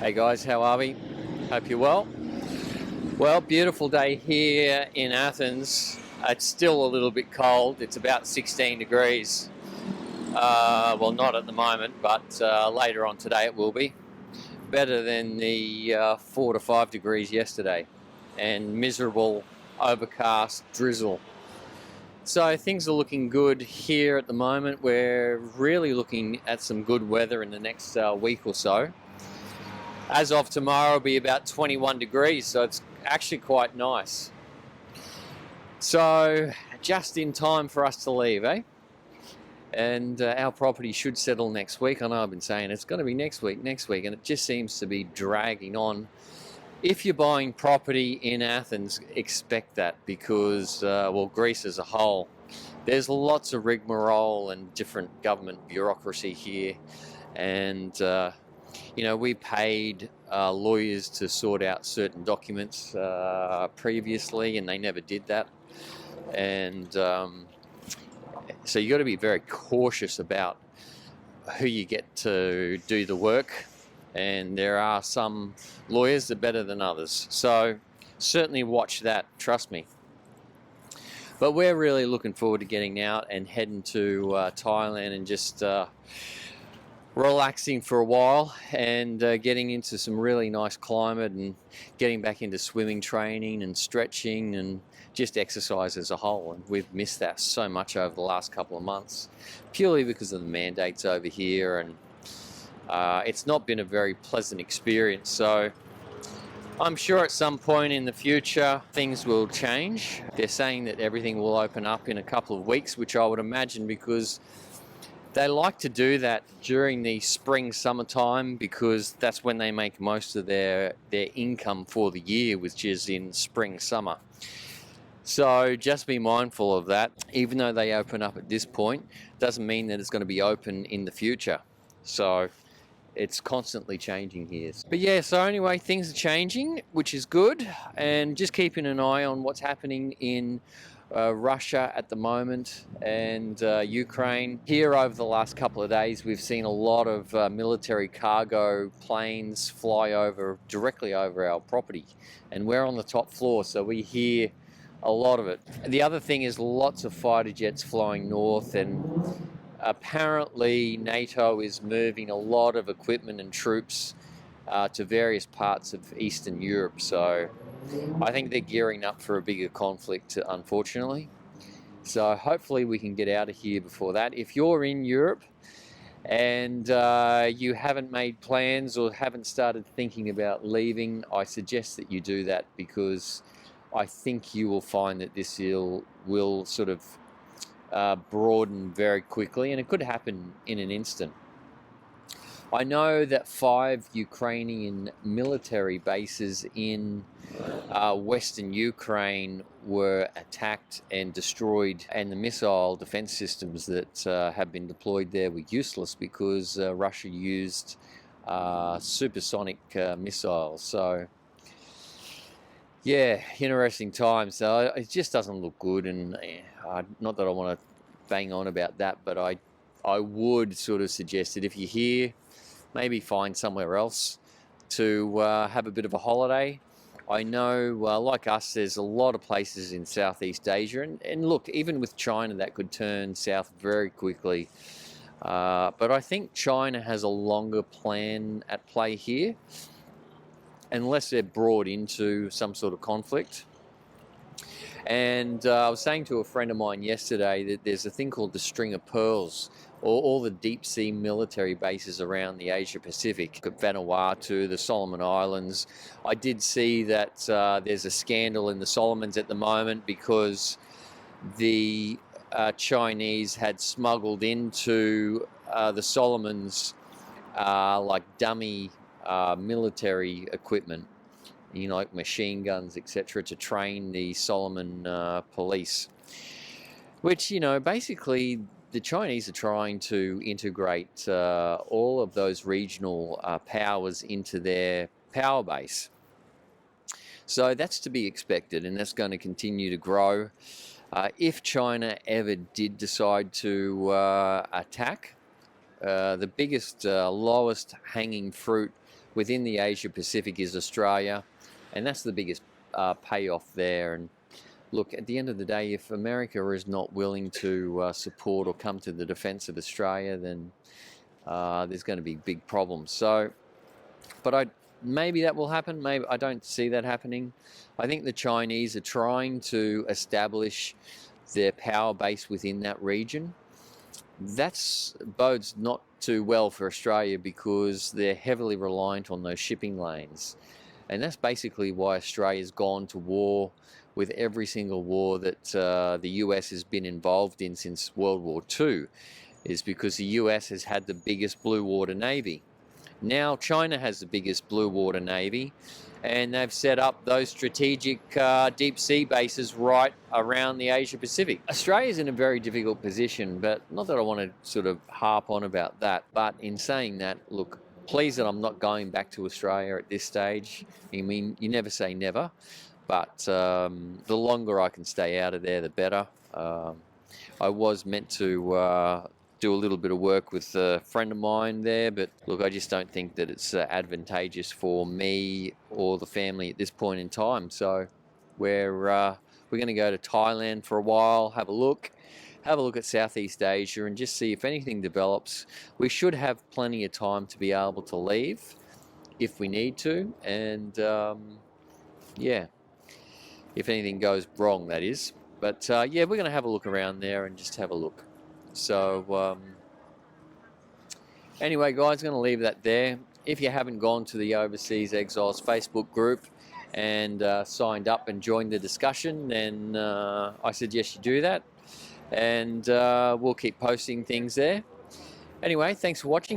Hey guys, how are we? Hope you're well. Well, beautiful day here in Athens. It's still a little bit cold. It's about 16 degrees. Well, not at the moment, but later on today it will be. Better than the 4 to 5 degrees yesterday, and miserable, overcast drizzle. So things are looking good here at the moment. We're really looking at some good weather in the next week or so. As of tomorrow, it'll be about 21 degrees, so it's actually quite nice. So just in time for us to leave, eh? And our property should settle next week. I know I've been saying it's going to be next week, and it just seems to be dragging on. If you're buying property in Athens, expect that because, well, Greece as a whole, there's lots of rigmarole and different government bureaucracy here. And, we paid lawyers to sort out certain documents previously, and they never did that. And so you got to be very cautious about who you get to do the work. And there are some lawyers that are better than others. So certainly watch that, trust me. But we're really looking forward to getting out and heading to Thailand and just relaxing for a while and getting into some really nice climate and getting back into swimming training and stretching and just exercise as a whole. And we've missed that so much over the last couple of months, purely because of the mandates over here, and it's not been a very pleasant experience. So I'm sure at some point in the future things will change. They're saying that everything will open up in a couple of weeks, which I would imagine because they like to do that during the spring, summertime, because that's when they make most of their income for the year, which is in spring, summer. So just be mindful of that. Even though they open up at this point, doesn't mean that it's going to be open in the future. So it's constantly changing here. But yeah, so anyway, things are changing, which is good. And just keeping an eye on what's happening in Russia at the moment and Ukraine. Here over the last couple of days, we've seen a lot of military cargo planes fly directly over our property. And we're on the top floor, so we hear a lot of it. The other thing is lots of fighter jets flying north, and apparently NATO is moving a lot of equipment and troops to various parts of Eastern Europe. So I think they're gearing up for a bigger conflict, unfortunately. So hopefully we can get out of here before that. If you're in Europe and you haven't made plans or haven't started thinking about leaving, I suggest that you do that, because I think you will find that this will sort of broaden very quickly, and it could happen in an instant. I know that 5 Ukrainian military bases in western Ukraine were attacked and destroyed, and the missile defense systems that have been deployed there were useless because Russia used supersonic missiles. So yeah, interesting times. So it just doesn't look good, and not that I want to bang on about that, but I would sort of suggest that if you're here, maybe find somewhere else to have a bit of a holiday. I know, like us, there's a lot of places in Southeast Asia, and look, even with China, that could turn south very quickly. But I think China has a longer plan at play here, unless they're brought into some sort of conflict. And I was saying to a friend of mine yesterday that there's a thing called the String of Pearls, or all the deep sea military bases around the Asia Pacific, Vanuatu, the Solomon Islands. I did see that there's a scandal in the Solomons at the moment because the Chinese had smuggled into the Solomons like dummy military equipment, like machine guns, etc., to train the Solomon police, which, basically the Chinese are trying to integrate all of those regional powers into their power base. So that's to be expected, and that's going to continue to grow. If China ever did decide to attack, the biggest, lowest hanging fruit within the Asia Pacific is Australia, and that's the biggest payoff there. And look, at the end of the day, if America is not willing to support or come to the defence of Australia, then there's going to be big problems. So, but maybe that will happen. Maybe I don't see that happening. I think the Chinese are trying to establish their power base within that region. That bodes not too well for Australia because they're heavily reliant on those shipping lanes. And that's basically why Australia's gone to war with every single war that the US has been involved in since World War II, is because the US has had the biggest blue water navy. Now China has the biggest blue water navy, and they've set up those strategic deep sea bases right around the Asia Pacific. Australia's in a very difficult position, but not that I want to sort of harp on about that, but in saying that, look, pleased that I'm not going back to Australia at this stage. I mean, you never say never, but the longer I can stay out of there, the better. I was meant to do a little bit of work with a friend of mine there, but look, I just don't think that it's advantageous for me or the family at this point in time. So we're going to go to Thailand for a while, have a look at Southeast Asia and just see if anything develops. We should have plenty of time to be able to leave if we need to, and yeah, if anything goes wrong, that is. But yeah, we're going to have a look around there and just have a look. So anyway, guys, going to leave that there. If you haven't gone to the Overseas Exiles Facebook group and signed up and joined the discussion, then I suggest you do that. And we'll keep posting things there. Anyway, thanks for watching.